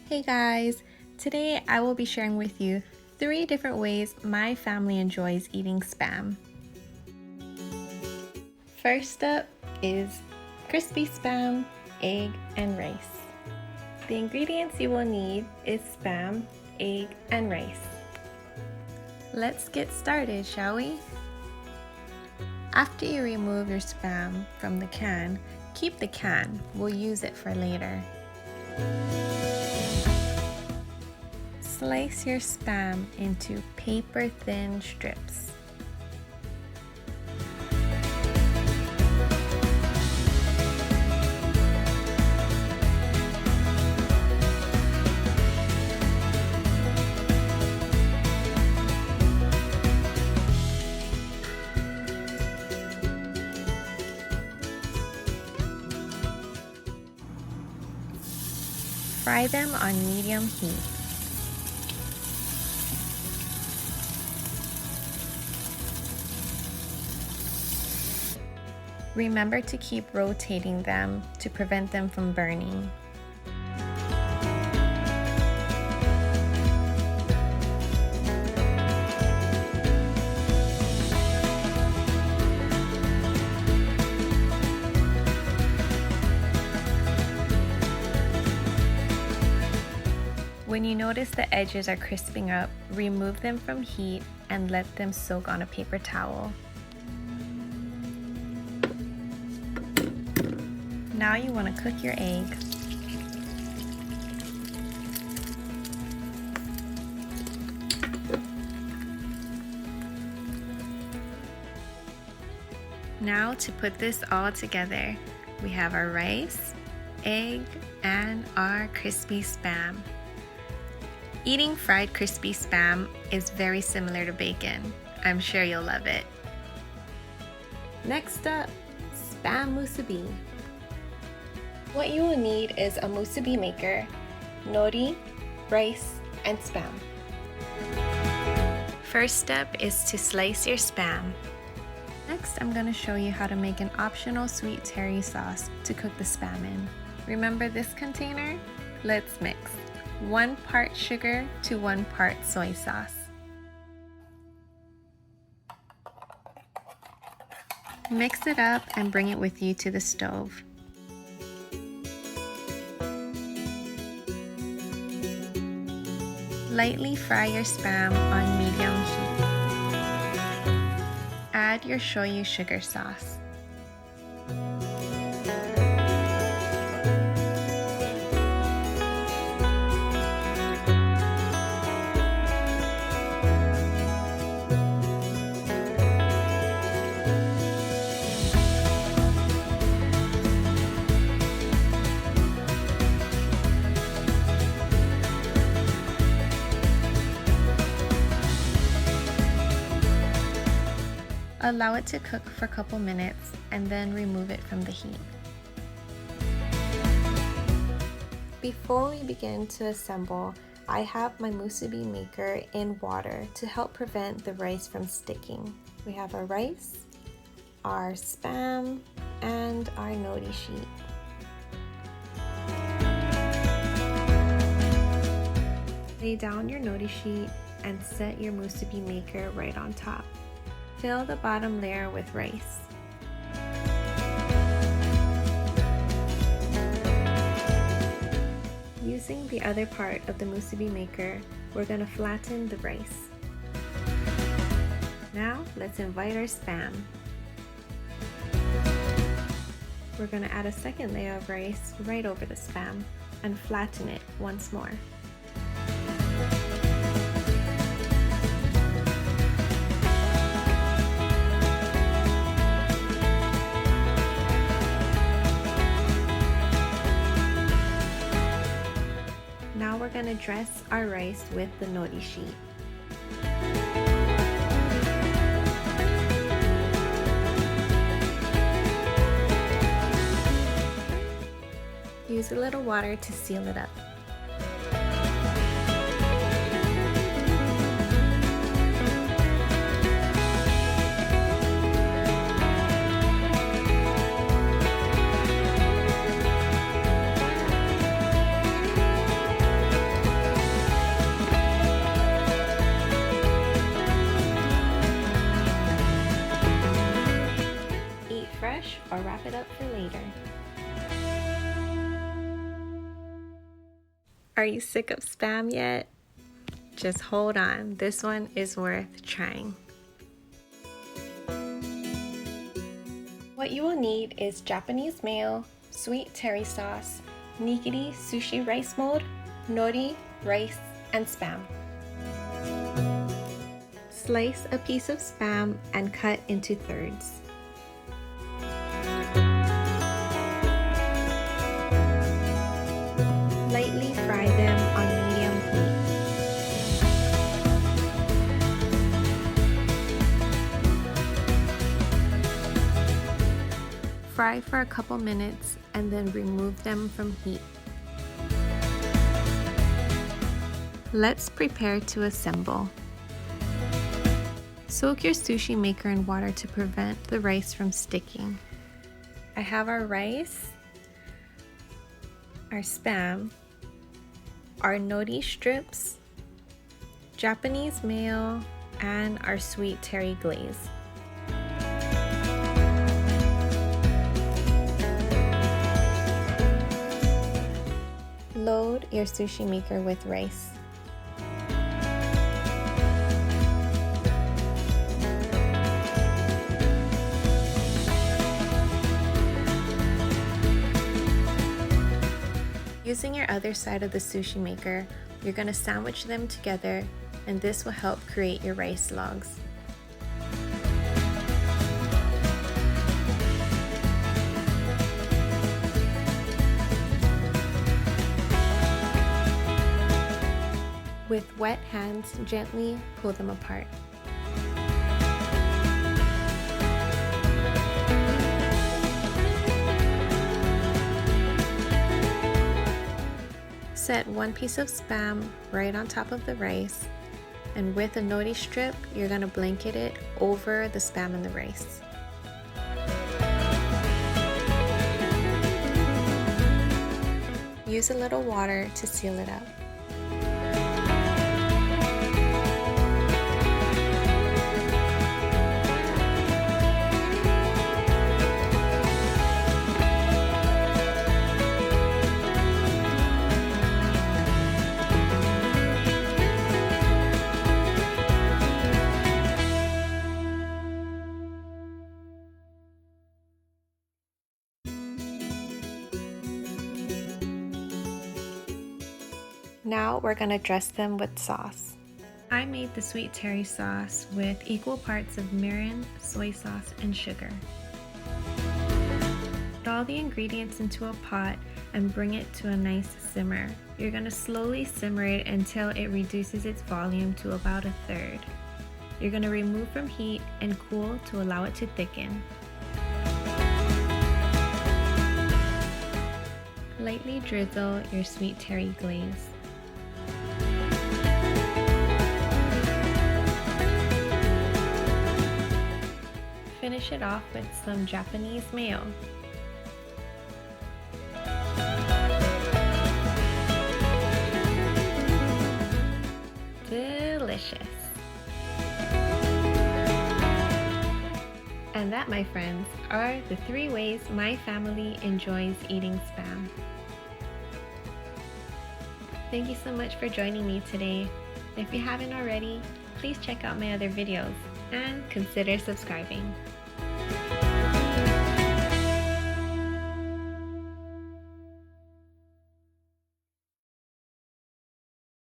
Hey guys, today I will be sharing with you 3 different ways my family enjoys eating Spam. First up is crispy Spam, egg, and rice. The ingredients you will need is Spam, egg, and rice. Let's get started, shall we? After you remove your Spam from the can, keep the can, we'll use it for later. Slice your Spam into paper-thin strips. Fry them on medium heat. Remember to keep rotating them to prevent them from burning. When you notice the edges are crisping up, remove them from heat and let them soak on a paper towel. Now you want to cook your egg. Now to put this all together, we have our rice, egg, and our crispy Spam. Eating fried crispy Spam is very similar to bacon. I'm sure you'll love it. Next up, Spam Musubi. What you will need is a musubi maker, nori, rice, and Spam. First step is to slice your Spam. Next, I'm going to show you how to make an optional sweet teriyaki sauce to cook the Spam in. Remember this container? Let's mix 1 part sugar to 1 part soy sauce. Mix it up and bring it with you to the stove. Lightly fry your Spam on medium heat. Add your shoyu sugar sauce. Allow it to cook for a couple minutes and then remove it from the heat. Before we begin to assemble, I have my musubi maker in water to help prevent the rice from sticking. We have our rice, our Spam, and our nori sheet. Lay down your nori sheet and set your musubi maker right on top. Fill the bottom layer with rice. Using the other part of the musubi maker, we're going to flatten the rice. Now, let's invite our Spam. We're going to add a second layer of rice right over the Spam and flatten it once more. Now we're going to dress our rice with the nori sheet. Use a little water to seal it up. I'll wrap it up for later. Are you sick of Spam yet? Just hold on, this one is worth trying. What you will need is Japanese mayo, sweet terry sauce, nigiri sushi rice mold, nori, rice, and Spam. Slice a piece of Spam and cut into thirds. Lightly fry them on medium heat. Fry for a couple minutes and then remove them from heat. Let's prepare to assemble. Soak your sushi maker in water to prevent the rice from sticking. I have our rice, our Spam, our nori strips, Japanese mayo, and our sweet terry glaze. Load your sushi maker with rice. Using your other side of the sushi maker, you're going to sandwich them together, and this will help create your rice logs. With wet hands, gently pull them apart. Set one piece of Spam right on top of the rice, and with a nori strip, you're going to blanket it over the Spam and the rice. Use a little water to seal it up. Now we're going to dress them with sauce. I made the sweet terry sauce with equal parts of mirin, soy sauce, and sugar. Put all the ingredients into a pot and bring it to a nice simmer. You're going to slowly simmer it until it reduces its volume to about a third. You're going to remove from heat and cool to allow it to thicken. Lightly drizzle your sweet terry glaze. Finish it off with some Japanese mayo. Delicious. And that, my friends, are the 3 ways my family enjoys eating Spam. Thank you so much for joining me today. If you haven't already, please check out my other videos and consider subscribing.